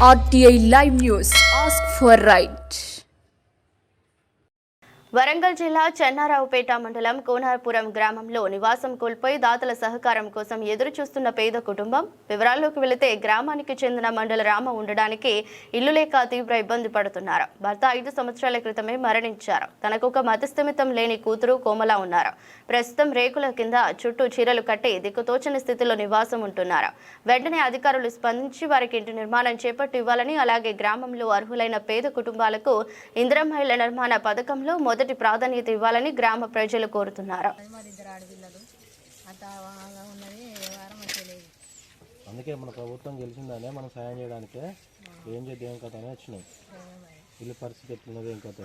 RTI Live News. Ask for right. Warangal జిల్లా చెన్నారావుపేట మండలం కోనాపురం గ్రామంలో నివాసం కోల్పోయి దాతల సహకారం కోసం ఎదురు చూస్తున్న పేద కుటుంబం. వివరాల్లోకి వెళితే గ్రామానికి చెందిన మండల రామ ఉండడానికి ఇల్లు లేక తీవ్ర ఇబ్బంది పడుతున్నారు. భర్త 5 సంవత్సరాల క్రితమే మరణించారు. తనకొక మతిస్థిమితం లేని కూతురు కోమల ఉన్నారు. ప్రస్తుతం రేకుల కింద చుట్టూ చీరలు కట్టి దిక్కుతోచని స్థితిలో నివాసం ఉంటున్నారు. వెంటనే అధికారులు స్పందించి వారికి ఇంటి నిర్మాణం చేపట్టి ఇవ్వాలని, అలాగే గ్రామంలో అర్హులైన పేద కుటుంబాలకు ఇందిరమ్మ ఇళ్ల నిర్మాణ పథకంలో మొదటి ప్రాధాన్యత ఇవ్వాలని గ్రామ ప్రజలు కోరుతున్నారు. అందుకే మన ప్రభుత్వం గెలిచిందనే మనం సాయం చేయడానికే ఏం చేద్దాం కథ అని వచ్చినాం. ఇల్లు పరిస్థితి ఎట్లున్నది ఏం కథ